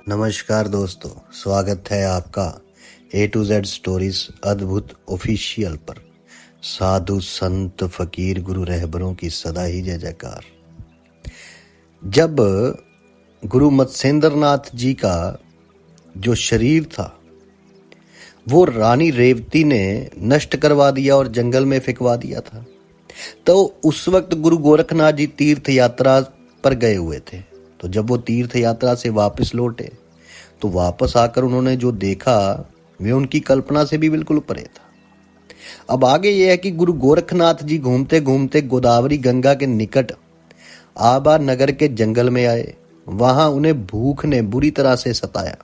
नमस्कार दोस्तों, स्वागत है आपका A to Z स्टोरीज अद्भुत ऑफिशियल पर। साधु संत फकीर गुरु रहबरों की सदा ही जय जयकार। जब गुरु मत्स्येंद्र नाथ जी का जो शरीर था वो रानी रेवती ने नष्ट करवा दिया और जंगल में फेंकवा दिया था, तो उस वक्त गुरु गोरखनाथ जी तीर्थ यात्रा पर गए हुए थे। तो जब वो तीर्थ यात्रा से वापस लौटे तो वापस आकर उन्होंने जो देखा वे उनकी कल्पना से भी बिल्कुल परे था। अब आगे यह है कि गुरु गोरखनाथ जी घूमते घूमते गोदावरी गंगा के निकट आबा नगर के जंगल में आए। वहां उन्हें भूख ने बुरी तरह से सताया,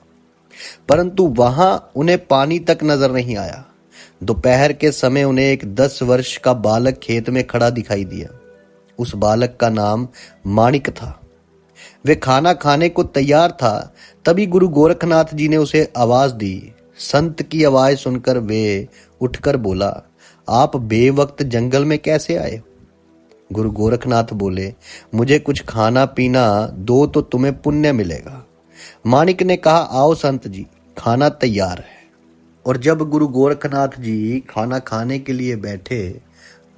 परंतु वहां उन्हें पानी तक नजर नहीं आया। दोपहर के समय उन्हें एक 10 वर्ष का बालक खेत में खड़ा दिखाई दिया। उस बालक का नाम माणिक था। वे खाना खाने को तैयार था, तभी गुरु गोरखनाथ जी ने उसे आवाज दी। संत की आवाज सुनकर वे उठकर बोला, आप बेवक्त जंगल में कैसे आए? गुरु गोरखनाथ बोले, मुझे कुछ खाना पीना दो तो तुम्हें पुण्य मिलेगा। माणिक ने कहा, आओ संत जी, खाना तैयार है। और जब गुरु गोरखनाथ जी खाना खाने के लिए बैठे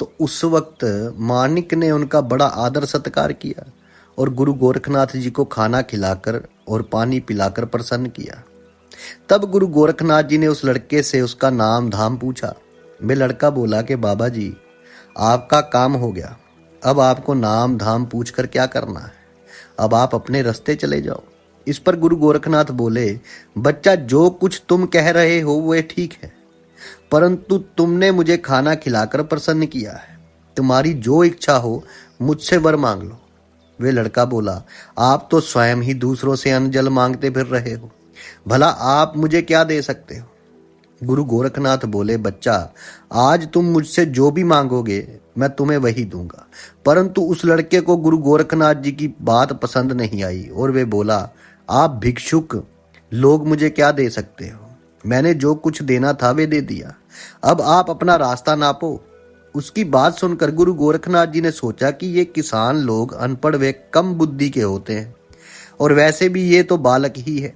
तो उस वक्त माणिक ने उनका बड़ा आदर सत्कार किया और गुरु गोरखनाथ जी को खाना खिलाकर और पानी पिलाकर प्रसन्न किया। तब गुरु गोरखनाथ जी ने उस लड़के से उसका नाम धाम पूछा। वे लड़का बोला कि बाबा जी, आपका काम हो गया, अब आपको नाम धाम पूछकर क्या करना है, अब आप अपने रास्ते चले जाओ। इस पर गुरु गोरखनाथ बोले, बच्चा, जो कुछ तुम कह रहे हो वह ठीक है, परंतु तुमने मुझे खाना खिलाकर प्रसन्न किया है। तुम्हारी जो इच्छा हो मुझसे वर मांग लो। वे लड़का बोला, आप तो स्वयं ही दूसरों से अन्न जल मांगते फिर रहे हो, भला आप मुझे क्या दे सकते हो? गुरु गोरखनाथ बोले, बच्चा, आज तुम मुझसे जो भी मांगोगे मैं तुम्हें वही दूंगा। परंतु उस लड़के को गुरु गोरखनाथ जी की बात पसंद नहीं आई और वे बोला, आप भिक्षुक लोग मुझे क्या दे सकते हो? मैंने जो कुछ देना था वे दे दिया, अब आप अपना रास्ता नापो। उसकी बात सुनकर गुरु गोरखनाथ जी ने सोचा कि ये किसान लोग अनपढ़ व कम बुद्धि के होते हैं और वैसे भी ये तो बालक ही है।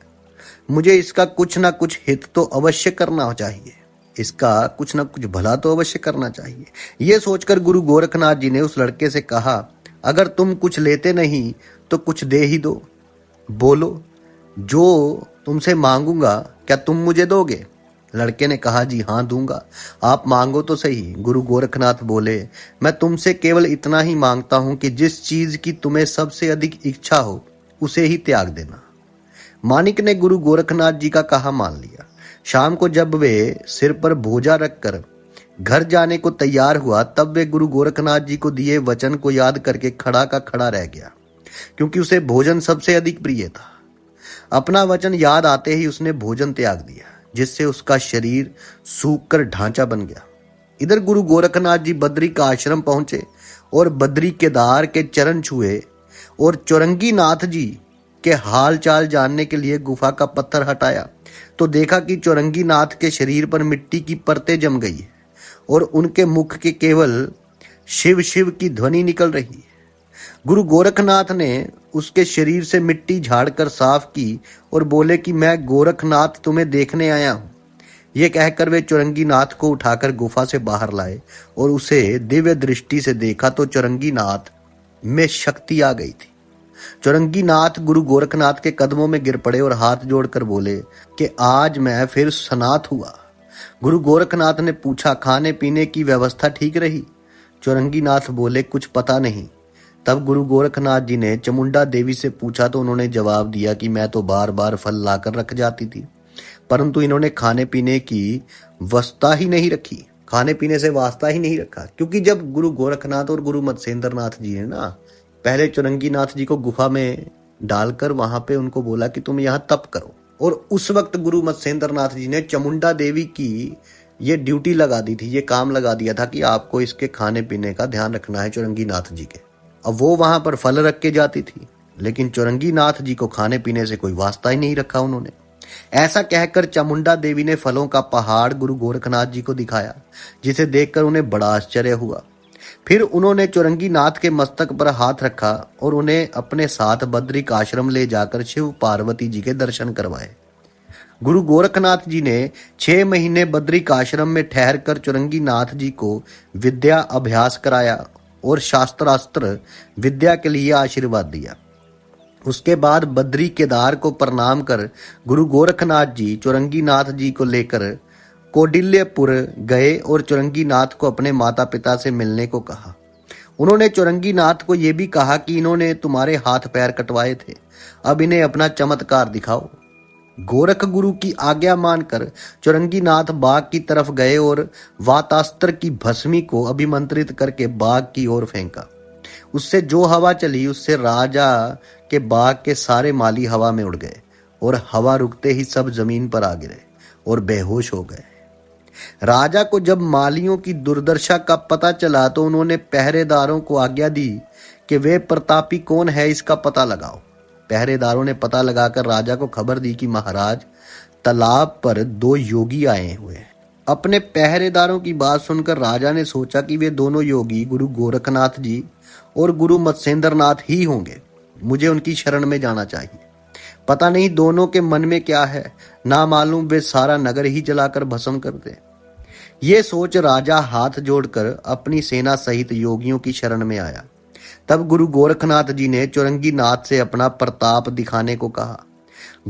मुझे इसका कुछ ना कुछ हित तो अवश्य करना चाहिए, इसका कुछ ना कुछ भला तो अवश्य करना चाहिए। ये सोचकर गुरु गोरखनाथ जी ने उस लड़के से कहा, अगर तुम कुछ लेते नहीं तो कुछ दे ही दो। बोलो, जो तुमसे मांगूंगा क्या तुम मुझे दोगे? लड़के ने कहा, जी हाँ दूंगा, आप मांगो तो सही। गुरु गोरखनाथ बोले, मैं तुमसे केवल इतना ही मांगता हूं कि जिस चीज की तुम्हें सबसे अधिक इच्छा हो उसे ही त्याग देना। माणिक ने गुरु गोरखनाथ जी का कहा मान लिया। शाम को जब वे सिर पर बोझा रखकर घर जाने को तैयार हुआ तब वे गुरु गोरखनाथ जी को दिए वचन को याद करके खड़ा का खड़ा रह गया, क्योंकि उसे भोजन सबसे अधिक प्रिय था। अपना वचन याद आते ही उसने भोजन त्याग दिया, जिससे उसका शरीर सूख कर ढांचा बन गया। इधर गुरु गोरखनाथ जी बद्री का आश्रम पहुंचे और बद्री केदार के चरण छुए और चौरंगी नाथ जी के हाल चाल जानने के लिए गुफा का पत्थर हटाया तो देखा कि चौरंगी नाथ के शरीर पर मिट्टी की परतें जम गई है और उनके मुख के केवल शिव शिव की ध्वनि निकल रही है। गुरु गोरखनाथ ने उसके शरीर से मिट्टी झाड़कर साफ की और बोले कि मैं गोरखनाथ तुम्हें देखने आया हूं। यह कहकर वे चौरंगी नाथ को उठाकर गुफा से बाहर लाए और उसे दिव्य दृष्टि से देखा तो चौरंगी नाथ में शक्ति आ गई थी। चौरंगी नाथ गुरु गोरखनाथ के कदमों में गिर पड़े और हाथ जोड़कर बोले कि आज मैं फिर सनाथ हुआ। गुरु गोरखनाथ ने पूछा, खाने पीने की व्यवस्था ठीक रही? चौरंगी नाथ बोले, कुछ पता नहीं। तब गुरु गोरखनाथ जी ने चामुंडा देवी से पूछा तो उन्होंने जवाब दिया कि मैं तो बार बार फल लाकर रख जाती थी, परंतु इन्होंने खाने पीने की वस्ता ही नहीं रखी, खाने पीने से वास्ता ही नहीं रखा। क्योंकि जब गुरु गोरखनाथ और गुरु मत्स्येंद्र नाथ जी ने ना पहले चौरंगी नाथ जी को गुफा में डालकर वहां पे उनको बोला कि तुम यहाँ तप करो, और उस वक्त गुरु मत्स्येंद्र नाथ जी ने चामुंडा देवी की ये ड्यूटी लगा दी थी, ये काम लगा दिया था कि आपको इसके खाने पीने का ध्यान रखना है चौरंगी नाथ जी के। अब वो वहां पर फल रख के जाती थी, लेकिन चौरंगी नाथ जी को खाने पीने से कोई वास्ता ही नहीं रखा उन्होंने। ऐसा कहकर चामुंडा देवी ने फलों का पहाड़ गुरु गोरखनाथ जी को दिखाया, जिसे देखकर उन्हें बड़ा आश्चर्य हुआ। फिर उन्होंने चौरंगी नाथ के मस्तक पर हाथ रखा और उन्हें अपने साथ बद्रिक आश्रम ले जाकर शिव पार्वती जी के दर्शन करवाए। गुरु गोरखनाथ जी ने 6 महीने बद्रिक आश्रम में ठहर कर चौरंगी नाथ जी को विद्या अभ्यास कराया और शास्त्रास्त्र विद्या के लिए आशीर्वाद दिया। उसके बाद बद्री केदार को प्रणाम कर गुरु गोरखनाथ जी चौरंगी नाथ जी को लेकर कौडिल्यपुर गए और चौरंगी नाथ को अपने माता पिता से मिलने को कहा। उन्होंने चौरंगी नाथ को यह भी कहा कि इन्होंने तुम्हारे हाथ पैर कटवाए थे, अब इन्हें अपना चमत्कार दिखाओ। गोरख गुरु की आज्ञा मानकर चौरंगी नाथ बाग की तरफ गए और वातास्त्र की भस्मी को अभिमंत्रित करके बाग की ओर फेंका। उससे जो हवा चली उससे राजा के बाग के सारे माली हवा में उड़ गए और हवा रुकते ही सब जमीन पर आ गिरे और बेहोश हो गए। राजा को जब मालियों की दुर्दशा का पता चला तो उन्होंने पहरेदारों को आज्ञा दी कि वे प्रतापी कौन है इसका पता लगाओ। पहरेदारों ने पता लगाकर राजा को खबर दी कि महाराज, तालाब पर 2 योगी आए हुए हैं। अपने पहरेदारों की बात सुनकर राजा ने सोचा कि वे दोनों योगी गुरु गोरखनाथ जी और गुरु मत्स्येंद्रनाथ ही होंगे। मुझे उनकी शरण में जाना चाहिए। पता नहीं दोनों के मन में क्या है, ना मालूम वे सारा नगर ही जलाकर भस्म कर दे। ये सोच राजा हाथ जोड़कर अपनी सेना सहित योगियों की शरण में आया। तब गुरु गोरखनाथ जी ने चौरंगी नाथ से अपना प्रताप दिखाने को कहा।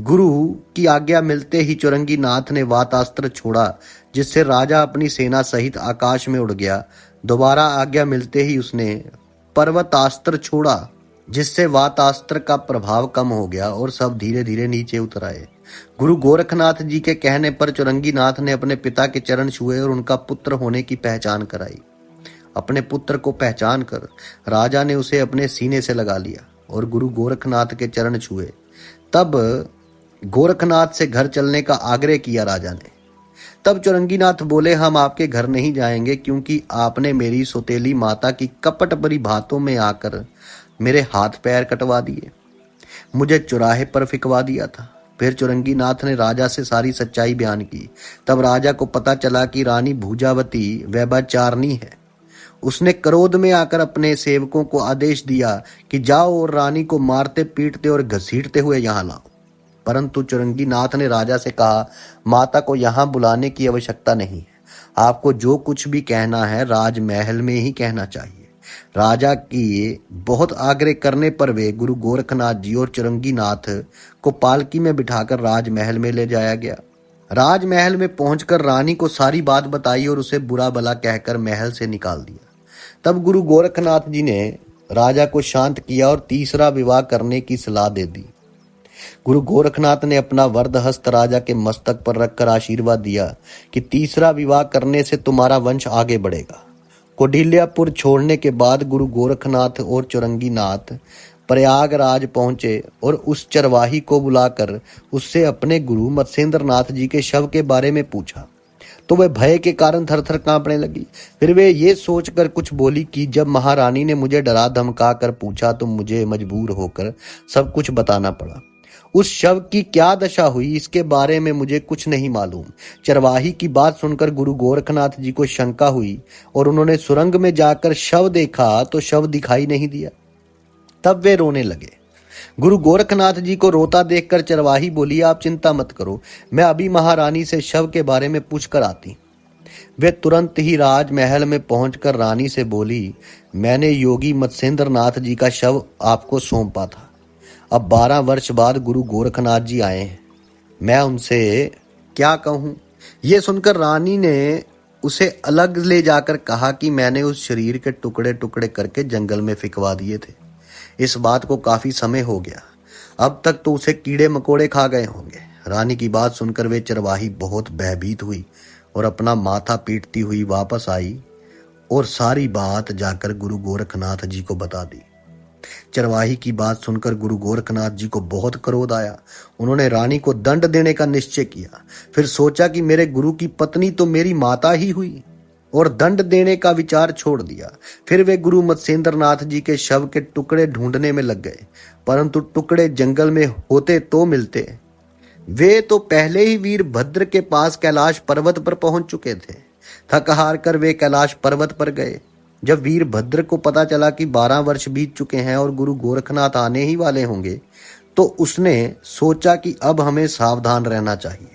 गुरु की आज्ञा मिलते ही चौरंगी नाथ ने वातास्त्र छोड़ा, जिससे राजा अपनी सेना सहित आकाश में उड़ गया। दोबारा आज्ञा मिलते ही उसने पर्वतास्त्र छोड़ा, जिससे वातास्त्र का प्रभाव कम हो गया और सब धीरे धीरे नीचे उतर आए। गुरु गोरखनाथ जी के कहने पर चौरंगी नाथ ने अपने पिता के चरण छुए और उनका पुत्र होने की पहचान कराई। अपने पुत्र को पहचान कर राजा ने उसे अपने सीने से लगा लिया और गुरु गोरखनाथ के चरण छुए। तब गोरखनाथ से घर चलने का आग्रह किया राजा ने। तब चौरंगी नाथ बोले, हम आपके घर नहीं जाएंगे, क्योंकि आपने मेरी सौतेली माता की कपट भरी बातों में आकर मेरे हाथ पैर कटवा दिए, मुझे चौराहे पर फिकवा दिया था। फिर चौरंगी नाथ ने राजा से सारी सच्चाई बयान की। तब राजा को पता चला कि रानी भूजावती व्यभिचारिणी है। उसने क्रोध में आकर अपने सेवकों को आदेश दिया कि जाओ और रानी को मारते पीटते और घसीटते हुए यहाँ लाओ। परंतु चौरंगी नाथ ने राजा से कहा, माता को यहाँ बुलाने की आवश्यकता नहीं है। आपको जो कुछ भी कहना है राजमहल में ही कहना चाहिए। राजा की बहुत आग्रह करने पर वे गुरु गोरखनाथ जी और चौरंगी नाथ को पालकी में बिठाकर राजमहल में ले जाया गया। राजमहल में पहुंचकर रानी को सारी बात बताई और उसे बुरा भला कहकर महल से निकाल दिया। तब गुरु गोरखनाथ जी ने राजा को शांत किया और तीसरा विवाह करने की सलाह दे दी। गुरु गोरखनाथ ने अपना वरद हस्त राजा के मस्तक पर रखकर आशीर्वाद दिया कि तीसरा विवाह करने से तुम्हारा वंश आगे बढ़ेगा। कौडिल्यपुर छोड़ने के बाद गुरु गोरखनाथ और चौरंगी नाथ प्रयागराज पहुंचे और उस चरवाही को बुलाकर उससे अपने गुरु मत्स्येंद्रनाथ जी के शव के बारे में पूछा, तो वह भय के कारण थरथर कांपने लगी। फिर वे ये सोचकर कुछ बोली कि जब महारानी ने मुझे डरा धमका कर पूछा तो मुझे मजबूर होकर सब कुछ बताना पड़ा। उस शव की क्या दशा हुई इसके बारे में मुझे कुछ नहीं मालूम। चरवाही की बात सुनकर गुरु गोरखनाथ जी को शंका हुई और उन्होंने सुरंग में जाकर शव देखा तो शव दिखाई नहीं दिया। तब वे रोने लगे। गुरु गोरखनाथ जी को रोता देखकर चरवाही बोली, आप चिंता मत करो, मैं अभी महारानी से शव के बारे में पूछ कर आती। वे तुरंत ही राजमहल में पहुंचकर रानी से बोली, मैंने योगी मत्स्येंद्रनाथ जी का शव आपको सौंपा था। अब 12 वर्ष बाद गुरु गोरखनाथ जी आए हैं, मैं उनसे क्या कहूँ। ये सुनकर रानी ने उसे अलग ले जाकर कहा कि मैंने उस शरीर के टुकड़े टुकड़े करके जंगल में फिकवा दिए थे। इस बात को काफी समय हो गया, अब तक तो उसे कीड़े मकोड़े खा गए होंगे। रानी की बात सुनकर वे चरवाही बहुत भयभीत हुई और अपना माथा पीटती हुई वापस आई और सारी बात जाकर गुरु गोरखनाथ जी को बता दी। चरवाही की बात सुनकर गुरु गोरखनाथ जी को बहुत क्रोध आया। उन्होंने रानी को दंड देने का निश्चय किया। फिर सोचा कि मेरे गुरु की पत्नी तो मेरी माता ही हुई और दंड देने का विचार छोड़ दिया। फिर वे गुरु मत्स्येंद्रनाथ जी के शव के टुकड़े ढूंढने में लग गए, परंतु टुकड़े जंगल में होते तो मिलते। वे तो पहले ही वीरभद्र के पास कैलाश पर्वत पर पहुंच चुके थे। थक हार कर वे कैलाश पर्वत पर गए। जब वीरभद्र को पता चला कि 12 वर्ष बीत चुके हैं और गुरु गोरखनाथ आने ही वाले होंगे, तो उसने सोचा कि अब हमें सावधान रहना चाहिए।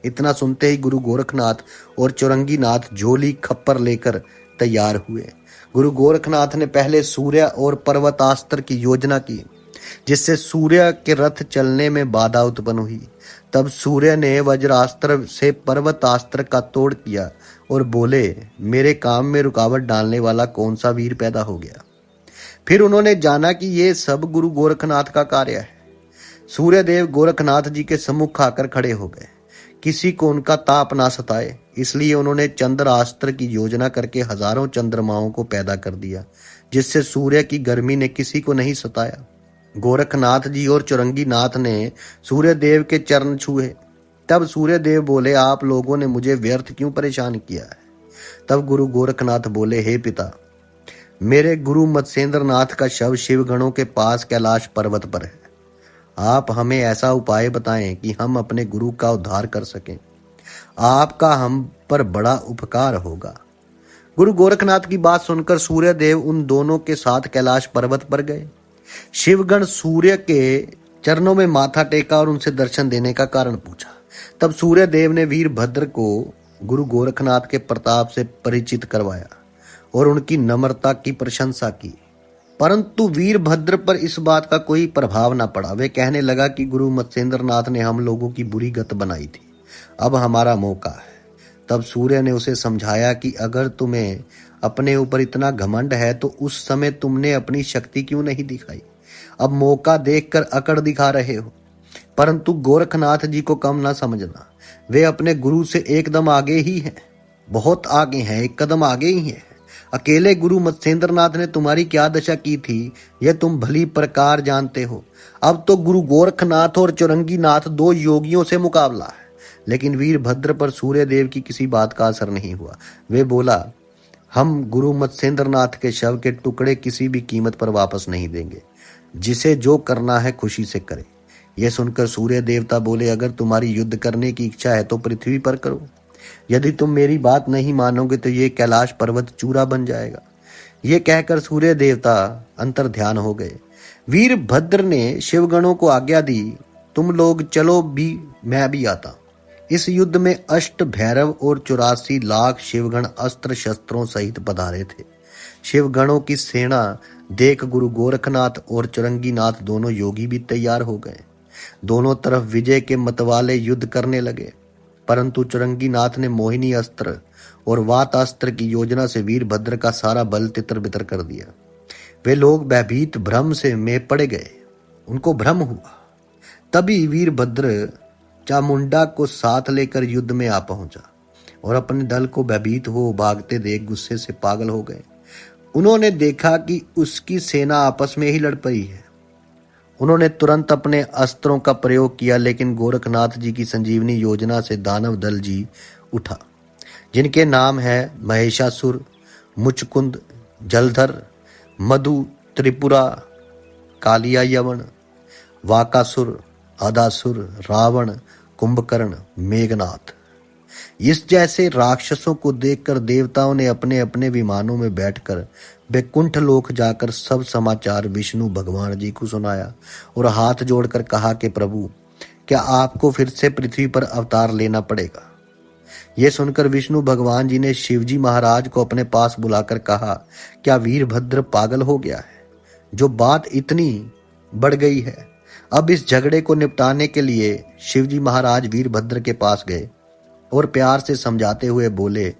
इतना सुनते ही गुरु गोरखनाथ और चौरंगीनाथ झोली खप्पर लेकर तैयार हुए। गुरु गोरखनाथ ने पहले सूर्य और पर्वतास्त्र की योजना की, जिससे सूर्य के रथ चलने में बाधा उत्पन्न हुई। तब सूर्य ने वज्रास्त्र से पर्वतास्त्र का तोड़ किया और बोले, मेरे काम में रुकावट डालने वाला कौन सा वीर पैदा हो गया। फिर उन्होंने जाना कि ये सब गुरु गोरखनाथ का कार्य है। सूर्यदेव गोरखनाथ जी के सम्मुख आकर खड़े हो गए। किसी को उनका ताप ना सताए, इसलिए उन्होंने चंद्रास्त्र की योजना करके हजारों चंद्रमाओं को पैदा कर दिया, जिससे सूर्य की गर्मी ने किसी को नहीं सताया। गोरखनाथ जी और चौरंगीनाथ ने सूर्यदेव के चरण छुए। तब सूर्यदेव बोले, आप लोगों ने मुझे व्यर्थ क्यों परेशान किया है। तब गुरु गोरखनाथ बोले, हे पिता, मेरे गुरु मत्स्येंद्रनाथ का शव शिवगणों के पास कैलाश पर्वत पर है। आप हमें ऐसा उपाय बताएं कि हम अपने गुरु का उद्धार कर सकें। आपका हम पर बड़ा उपकार होगा। गुरु गोरखनाथ की बात सुनकर सूर्यदेव उन दोनों के साथ कैलाश पर्वत पर गए। शिवगण सूर्य के चरणों में माथा टेका और उनसे दर्शन देने का कारण पूछा। तब सूर्यदेव ने वीरभद्र को गुरु गोरखनाथ के प्रताप से परिचित करवाया और उनकी नम्रता की प्रशंसा की। परंतु वीरभद्र पर इस बात का कोई प्रभाव न पड़ा। वे कहने लगा कि गुरु मत्स्येंद्रनाथ ने हम लोगों की बुरी गत बनाई थी, अब हमारा मौका है। तब सूर्य ने उसे समझाया कि अगर तुम्हें अपने ऊपर इतना घमंड है तो उस समय तुमने अपनी शक्ति क्यों नहीं दिखाई। अब मौका देखकर अकड़ दिखा रहे हो। परंतु गोरखनाथ जी को कम ना समझना, वे अपने गुरु से एकदम आगे ही हैं, बहुत आगे हैं, एक कदम आगे ही हैं। अकेले गुरु मत्स्येंद्रनाथ ने तुम्हारी क्या दशा की थी, यह तुम भली प्रकार जानते हो। अब तो गुरु गोरखनाथ और चौरंगीनाथ दो योगियों से मुकाबला है। लेकिन वीरभद्र पर सूर्यदेव की किसी बात का असर नहीं हुआ। वे बोला, हम गुरु मत्स्येंद्रनाथ के शव के टुकड़े किसी भी कीमत पर वापस नहीं देंगे। जिसे जो करना है खुशी से करे। यह सुनकर सूर्य देवता बोले, अगर तुम्हारी युद्ध करने की इच्छा है तो पृथ्वी पर करो। यदि तुम मेरी बात नहीं मानोगे तो ये कैलाश पर्वत चूरा बन जाएगा। ये कहकर सूर्य देवता अंतर ध्यान हो गए। वीरभद्र ने शिवगणों को आज्ञा दी, तुम लोग चलो भी, मैं भी आता। इस युद्ध में अष्ट भैरव और 84 लाख शिवगण अस्त्र शस्त्रों सहित पधारे थे। शिवगणों की सेना देख गुरु गोरखनाथ और चौरंगीनाथ दोनों योगी भी तैयार हो गए। दोनों तरफ विजय के मतवाले युद्ध करने लगे। परंतु चौरंगीनाथ ने मोहिनी अस्त्र और वातास्त्र की योजना से वीरभद्र का सारा बल तितर बितर कर दिया। वे लोग भयभीत भ्रम से में पड़ गए, उनको भ्रम हुआ। तभी वीरभद्र चामुंडा को साथ लेकर युद्ध में आ पहुंचा और अपने दल को भयभीत हो भागते देख गुस्से से पागल हो गए। उन्होंने देखा कि उसकी सेना आपस में ही लड़ पड़ी है। उन्होंने तुरंत अपने अस्त्रों का प्रयोग किया, लेकिन गोरखनाथ जी की संजीवनी योजना से दानव दल जी उठा, जिनके नाम है महिषासुर, मुचकुंद, जलधर, मधु, त्रिपुरा, कालिया यवन, वाकासुर, अदासुर, रावण, कुंभकर्ण, मेघनाथ। इस जैसे राक्षसों को देखकर देवताओं ने अपने अपने विमानों में बैठकर वैकुंठ लोक जाकर सब समाचार विष्णु भगवान जी को सुनाया और हाथ जोड़कर कहा कि प्रभु, क्या आपको फिर से पृथ्वी पर अवतार लेना पड़ेगा। यह सुनकर विष्णु भगवान जी ने शिवजी महाराज को अपने पास बुलाकर कहा, क्या वीरभद्र पागल हो गया है, जो बात इतनी बढ़ गई है। अब इस झगड़े को निपटाने के लिए शिवजी महाराज वीरभद्र के पास गए और प्यार से समझाते हुए बोले,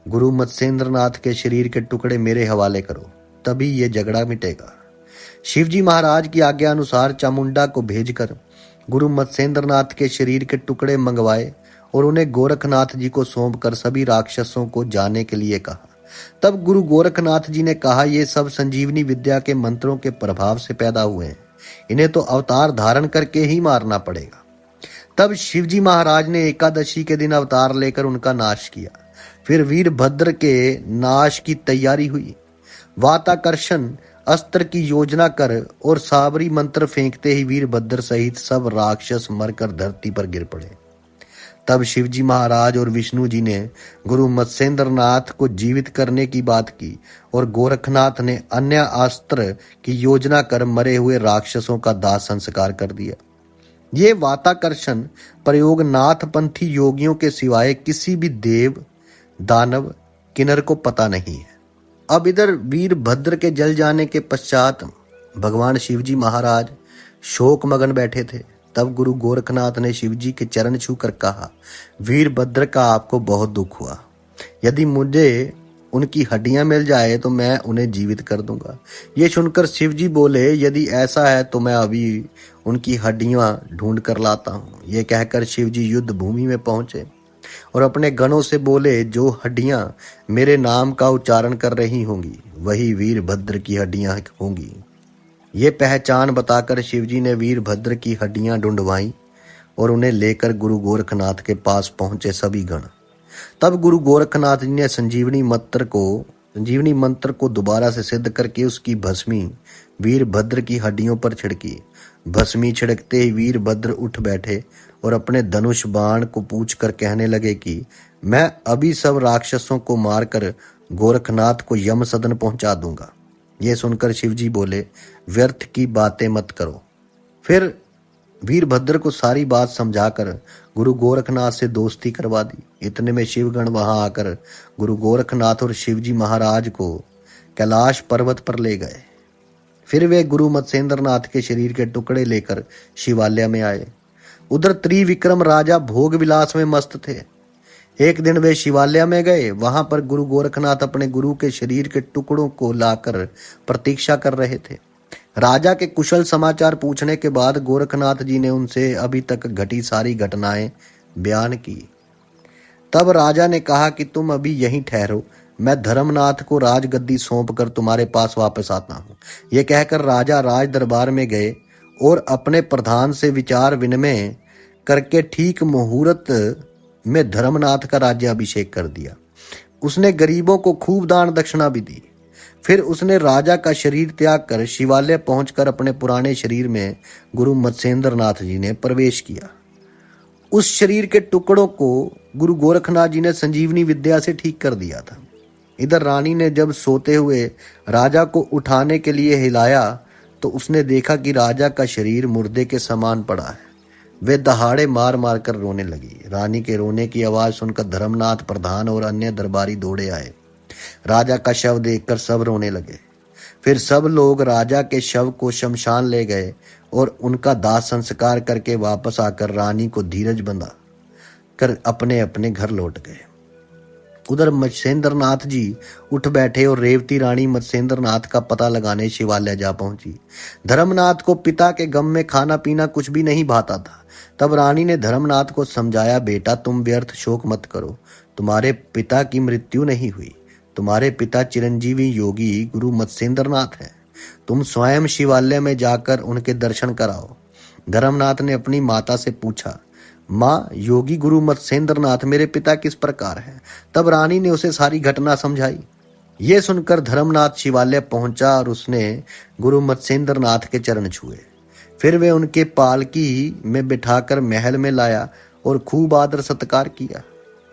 गुरु मत्स्येंद्रनाथ के शरीर के टुकड़े मेरे हवाले करो, तभी ये झगड़ा मिटेगा। शिवजी महाराज की आज्ञा अनुसार चामुंडा को भेजकर गुरु मत्स्येंद्रनाथ के शरीर के टुकड़े मंगवाए और उन्हें गोरखनाथ जी को सौंपकर सभी राक्षसों को जाने के लिए कहा। तब गुरु गोरखनाथ जी ने कहा, ये सब संजीवनी विद्या के मंत्रों के प्रभाव से पैदा हुए हैं, इन्हें तो अवतार धारण करके ही मारना पड़ेगा। तब शिवजी महाराज ने एकादशी के दिन अवतार लेकर उनका नाश किया। फिर वीरभद्र के नाश की तैयारी हुई। वाताकर्षण अस्त्र की योजना कर और साबरी मंत्र फेंकते ही वीरभद्र सहित सब राक्षस मरकर धरती पर गिर पड़े। तब शिवजी महाराज और विष्णु जी ने गुरु मत्स्येंद्र नाथ को जीवित करने की बात की और गोरखनाथ ने अन्य अस्त्र की योजना कर मरे हुए राक्षसों का दाह संस्कार कर दिया। ये वाताकर्षण प्रयोग नाथपंथी योगियों के सिवाय किसी भी देव दानव किन्नर को पता नहीं है। अब इधर वीरभद्र के जल जाने के पश्चात भगवान शिवजी महाराज शोक मगन बैठे थे। तब गुरु गोरखनाथ ने शिवजी के चरण छूकर कहा, वीरभद्र का आपको बहुत दुख हुआ। यदि मुझे उनकी हड्डियां मिल जाए तो मैं उन्हें जीवित कर दूंगा। ये सुनकर शिवजी बोले, यदि ऐसा है तो मैं अभी उनकी हड्डियां ढूंढ कर लाता हूँ। ये कहकर शिवजी युद्ध भूमि में पहुंचे और अपने गणों से बोले, जो हड्डियां मेरे नाम का उच्चारण कर रही होंगी वही वीरभद्र की हड्डियां होंगी। ये पहचान बताकर शिवजी ने वीरभद्र की हड्डियां ढूंढवाई और उन्हें लेकर गुरु गोरखनाथ के पास पहुंचे सभी गण। तब गुरु गोरखनाथ जी ने संजीवनी मंत्र को दोबारा से सिद्ध करके उसकी भस्मी वीरभद्र की हड्डियों पर छिड़की। भस्मी छिड़कते ही वीरभद्र उठ बैठे और अपने धनुष बाण को पूछकर कहने लगे कि मैं अभी सब राक्षसों को मारकर गोरखनाथ को यम सदन पहुंचा दूंगा। ये सुनकर शिवजी बोले, व्यर्थ की बातें मत करो। फिर वीरभद्र को सारी बात समझाकर गुरु गोरखनाथ से दोस्ती करवा दी। इतने में शिवगण वहां आकर गुरु गोरखनाथ और शिवजी महाराज को कैलाश पर्वत पर ले गए। फिर वे गुरु मत्स्येंद्र नाथ के शरीर के टुकड़े लेकर शिवालय में आए। उधर त्रिविक्रम राजा भोग विलास में मस्त थे। एक दिन वे शिवालय में गए। वहां पर गुरु गोरखनाथ अपने गुरु के शरीर के टुकड़ों को लाकर प्रतीक्षा कर रहे थे। राजा के कुशल समाचार पूछने के बाद गोरखनाथ जी ने उनसे अभी तक घटी सारी घटनाएं बयान की। तब राजा ने कहा कि तुम अभी यहीं ठहरो, मैं धर्मनाथ को राजगद्दी सौंप कर तुम्हारे पास वापस आता हूँ। यह कहकर राजा राज दरबार में गए और अपने प्रधान से विचार विनिमय करके ठीक मुहूर्त में धर्मनाथ का राज्याभिषेक कर दिया। उसने गरीबों को खूब दान दक्षिणा भी दी। फिर उसने राजा का शरीर त्याग कर शिवालय पहुंचकर अपने पुराने शरीर में गुरु मत्स्येंद्र नाथ जी ने प्रवेश किया। उस शरीर के टुकड़ों को गुरु गोरखनाथ जी ने संजीवनी विद्या से ठीक कर दिया था। इधर रानी ने जब सोते हुए राजा को उठाने के लिए हिलाया तो उसने देखा कि राजा का शरीर मुर्दे के समान पड़ा है। वे दहाड़े मार मार कर रोने लगी। रानी के रोने की आवाज सुनकर धर्मनाथ, प्रधान और अन्य दरबारी दौड़े आए। राजा का शव देखकर सब रोने लगे। फिर सब लोग राजा के शव को शमशान ले गए और उनका दाह संस्कार करके वापस आकर रानी को धीरज बंधा कर अपने अपने घर लौट गए। उधर मत्स्येंद्र नाथ जी उठ बैठे और रेवती रानी मत्स्येंद्र नाथ का पता लगाने शिवालय जा पहुंची। धर्मनाथ को पिता के गम में खाना पीना कुछ भी नहीं भाता था। तब रानी ने धर्मनाथ को समझाया, बेटा तुम व्यर्थ शोक मत करो, तुम्हारे पिता की मृत्यु नहीं हुई। तुम्हारे पिता चिरंजीवी योगी गुरु मत्स्येंद्र नाथ हैं। तुम स्वयं शिवालय में जाकर उनके दर्शन कराओ। धर्मनाथ ने अपनी माता से पूछा, माँ, योगी गुरु मत्स्येंद्र नाथ मेरे पिता किस प्रकार है? तब रानी ने उसे सारी घटना समझाई। ये सुनकर धर्मनाथ शिवालय पहुंचा और उसने गुरु मत्स्येंद्र नाथ के चरण छुए। फिर वे उनके पालकी में बिठाकर महल में लाया और खूब आदर सत्कार किया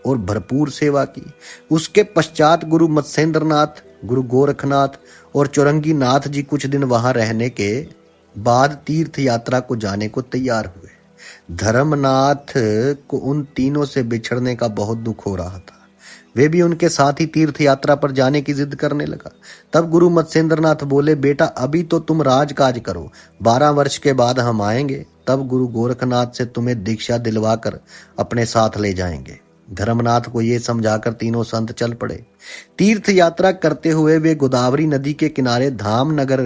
और भरपूर सेवा की। उसके पश्चात गुरु मत्स्येंद्र नाथ, गुरु गोरखनाथ और चौरंगी नाथ जी कुछ दिन वहां रहने के बाद तीर्थ यात्रा को जाने को तैयार हुए। धर्मनाथ को उन तीनों से बिछड़ने का बहुत दुख हो रहा था। वे भी उनके साथ ही तीर्थ यात्रा पर जाने की जिद करने लगा। तब गुरु मत्स्येंद्र नाथ बोले, बेटा अभी तो तुम राजकाज करो, 12 वर्ष के बाद हम आएंगे। तब गुरु गोरखनाथ से तुम्हें दीक्षा दिलवा कर अपने साथ ले जाएंगे। धर्मनाथ को ये समझाकर तीनों संत चल पड़े। तीर्थ यात्रा करते हुए वे गोदावरी नदी के किनारे धाम नगर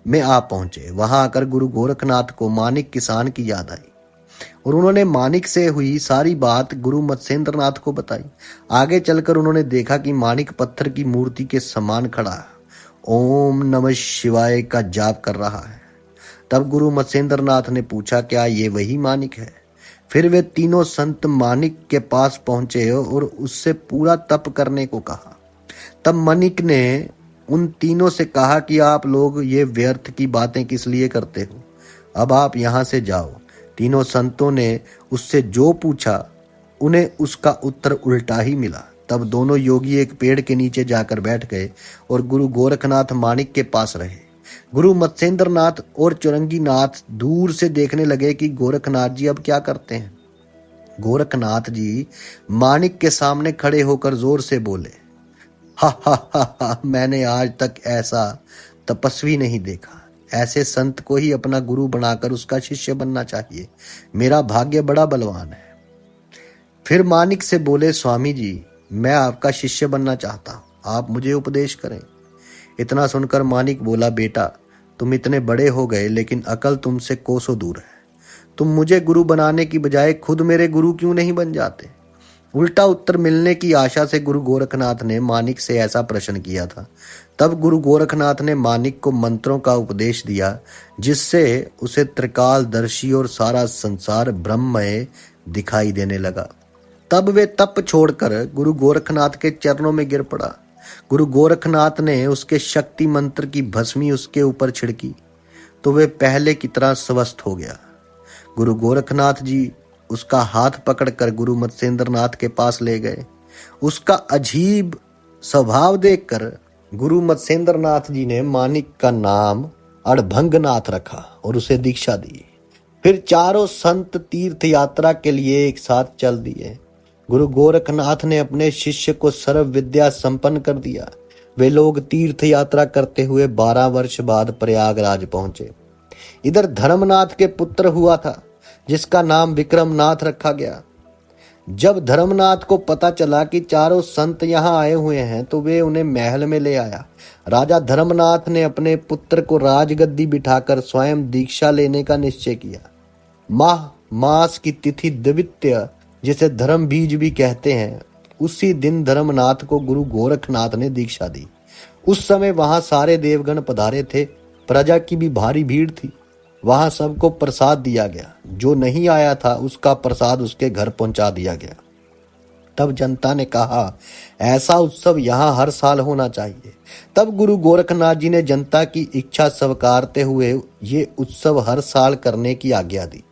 में आ पहुंचे। वहां आकर गुरु गोरखनाथ को मानिक किसान की याद आई और उन्होंने मानिक से हुई सारी बात गुरु मत्स्येंद्र नाथ को बताई। आगे चलकर उन्होंने देखा कि मानिक पत्थर की मूर्ति के समान खड़ा ओम नमः शिवाय का जाप कर रहा है। तब गुरु मत्स्येंद्र नाथ ने पूछा, क्या ये वही मानिक है? फिर वे तीनों संत मानिक के पास पहुंचे और उससे पूरा तप करने को कहा। तब मानिक ने उन तीनों से कहा कि आप लोग ये व्यर्थ की बातें किस लिए करते हो? अब आप यहां से जाओ। तीनों संतों ने उससे जो पूछा उन्हें उसका उत्तर उल्टा ही मिला। तब दोनों योगी एक पेड़ के नीचे जाकर बैठ गए और गुरु गोरखनाथ माणिक के पास रहे। गुरु मत्स्येंद्र नाथ और चौरंगी नाथ दूर से देखने लगे कि गोरखनाथ जी अब क्या करते हैं। गोरखनाथ जी माणिक के सामने खड़े होकर जोर से बोले, हा हा हा हा, मैंने आज तक ऐसा तपस्वी नहीं देखा। ऐसे संत को ही अपना गुरु बनाकर उसका शिष्य बनना चाहिए। मेरा भाग्य बड़ा बलवान है। फिर माणिक से बोले, स्वामी जी, मैं आपका शिष्य बनना चाहता हूँ, आप मुझे उपदेश करें। इतना सुनकर माणिक बोला, बेटा, तुम इतने बड़े हो गए लेकिन अकल तुमसे कोसों दूर है। तुम मुझे गुरु बनाने की बजाय खुद मेरे गुरु क्यों नहीं बन जाते? उल्टा उत्तर मिलने की आशा से गुरु गोरखनाथ ने माणिक से ऐसा प्रश्न किया था। तब गुरु गोरखनाथ ने माणिक को मंत्रों का उपदेश दिया, जिससे उसे त्रिकालदर्शी और सारा संसार ब्रह्ममय दिखाई देने लगा। तब वे तप छोड़कर गुरु गोरखनाथ के चरणों में गिर पड़ा। गुरु गोरखनाथ ने उसके शक्ति मंत्र की भस्मी उसके ऊपर छिड़की तो वे पहले की तरह स्वस्थ हो गया। गुरु गोरखनाथ जी उसका हाथ पकड़कर गुरु मत्स्येंद्र नाथ के पास ले गए। उसका अजीब स्वभाव देखकर गुरु मत्स्येंद्र नाथ जी ने माणिक का नाम अड़भंगनाथ रखा और उसे दीक्षा दी। फिर चारों संत तीर्थ यात्रा के लिए एक साथ चल दिए। गुरु गोरखनाथ ने अपने शिष्य को सर्व विद्या संपन्न कर दिया। वे लोग तीर्थ यात्रा करते हुए 12 वर्ष बाद प्रयागराज पहुंचे। इधर धर्मनाथ के पुत्र हुआ था, जिसका नाम विक्रमनाथ रखा गया। जब धर्मनाथ को पता चला कि चारों संत यहाँ आए हुए हैं तो वे उन्हें महल में ले आया। राजा धर्मनाथ ने अपने पुत्र को राजगद्दी बिठाकर स्वयं दीक्षा लेने का निश्चय किया। मास की तिथि द्वितीय, जिसे धर्म बीज भी कहते हैं, उसी दिन धर्मनाथ को गुरु गोरखनाथ ने दीक्षा दी। उस समय वहां सारे देवगण पधारे थे। प्रजा की भी भारी भीड़ थी। वहां सबको प्रसाद दिया गया। जो नहीं आया था उसका प्रसाद उसके घर पहुंचा दिया गया। तब जनता ने कहा, ऐसा उत्सव यहाँ हर साल होना चाहिए। तब गुरु गोरखनाथ जी ने जनता की इच्छा स्वीकारते हुए ये उत्सव हर साल करने की आज्ञा दी।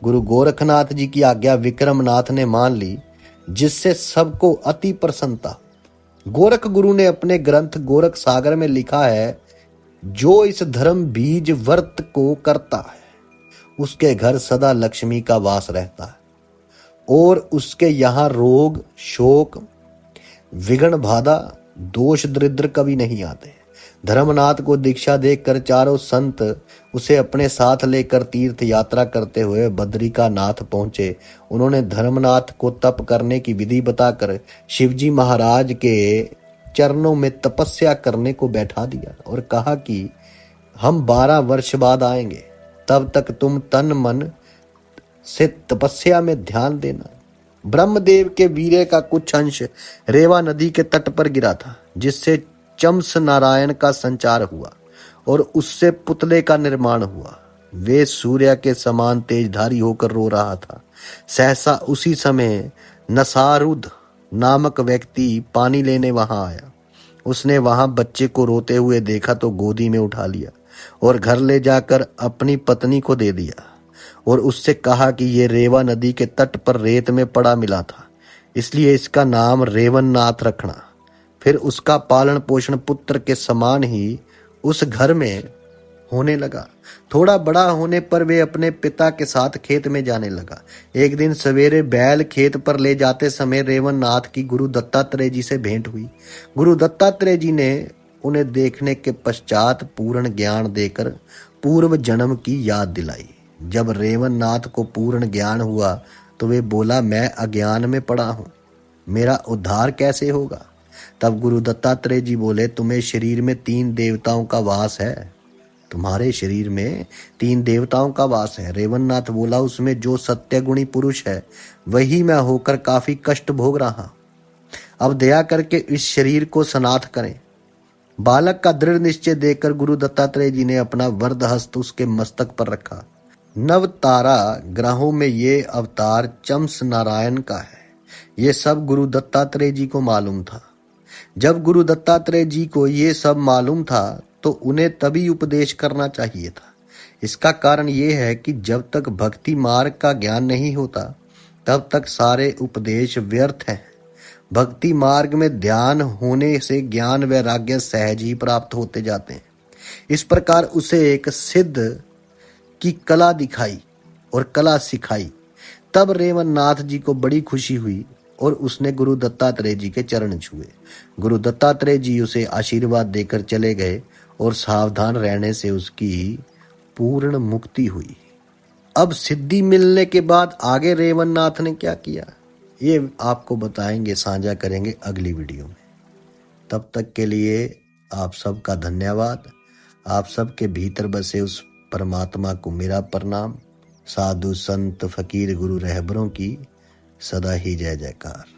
गुरु गोरखनाथ जी की आज्ञा विक्रमनाथ ने मान ली, जिससे सबको अति प्रसन्नता। गोरख गुरु ने अपने ग्रंथ गोरख सागर में लिखा है, जो इस धर्म बीज व्रत को करता है उसके घर सदा लक्ष्मी का वास रहता है और उसके यहाँ रोग, शोक, विघ्न, बाधा, दोष, दरिद्र कभी नहीं आते। धर्मनाथ को दीक्षा देकर चारों संत उसे अपने साथ लेकर तीर्थ यात्रा करते हुए बद्रिकानाथ पहुंचे। उन्होंने धर्मनाथ को तप करने की विधि बताकर शिवजी महाराज के चरणों में तपस्या करने को बैठा दिया और कहा कि हम 12 वर्ष बाद आएंगे, तब तक तुम तन मन से तपस्या में ध्यान देना। ब्रह्मदेव के वीर्य का कुछ अंश रेवा नदी के तट पर गिरा था, जिससे चम्स नारायण का संचार हुआ और उससे पुतले का निर्माण हुआ। वे सूर्य के समान तेजधारी होकर रो रहा था। सहसा उसी समय नसारुद नामक व्यक्ति पानी लेने वहां आया। उसने वहां बच्चे को रोते हुए देखा तो गोदी में उठा लिया और घर ले जाकर अपनी पत्नी को दे दिया और उससे कहा कि ये रेवा नदी के तट पर रेत में पड़ा मिला था, इसलिए इसका नाम रेवन्नाथ रखना। फिर उसका पालन पोषण पुत्र के समान ही उस घर में होने लगा। थोड़ा बड़ा होने पर वे अपने पिता के साथ खेत में जाने लगा। एक दिन सवेरे बैल खेत पर ले जाते समय रेवन्नाथ की गुरु दत्तात्रेय जी से भेंट हुई। गुरु दत्तात्रेय जी ने उन्हें देखने के पश्चात पूर्ण ज्ञान देकर पूर्व जन्म की याद दिलाई। जब रेवन्नाथ को पूर्ण ज्ञान हुआ तो वे बोला, मैं अज्ञान में पड़ा हूँ, मेरा उद्धार कैसे होगा? तब गुरु दत्तात्रेय जी बोले, तुम्हें शरीर में 3 देवताओं का वास है। तुम्हारे शरीर में 3 देवताओं का वास है। रेवन्नाथ बोला, उसमें जो सत्यगुणी पुरुष है वही मैं होकर काफी कष्ट भोग रहा। अब दया करके इस शरीर को सनाथ करें। बालक का दृढ़ निश्चय देखकर गुरु दत्तात्रेय जी ने अपना वरद हस्त उसके मस्तक पर रखा। नव तारा ग्रहों में ये अवतार चम्स नारायण का है। ये सब गुरु दत्तात्रेय जी को मालूम था। जब गुरु दत्तात्रेय जी को ये सब मालूम था तो उन्हें तभी उपदेश करना चाहिए था। इसका कारण ये है कि जब तक भक्ति मार्ग का ज्ञान नहीं होता तब तक सारे उपदेश व्यर्थ हैं। भक्ति मार्ग में ध्यान होने से ज्ञान वैराग्य सहज ही प्राप्त होते जाते हैं। इस प्रकार उसे एक सिद्ध की कला दिखाई और कला सिखाई। तब रेवन्नाथ जी को बड़ी खुशी हुई और उसने गुरु दत्तात्रेय जी के चरण छुए। गुरु दत्तात्रेय जी उसे आशीर्वाद देकर चले गए और सावधान रहने से उसकी पूर्ण मुक्ति हुई। अब सिद्धि मिलने के बाद आगे रेवन्नाथ ने क्या किया, ये आपको बताएंगे, साझा करेंगे अगली वीडियो में। तब तक के लिए आप सबका धन्यवाद। आप सबके भीतर बसे उस परमात्मा को मेरा प्रणाम। साधु संत फकीर गुरु रहबरों की सदा ही जय जयकार।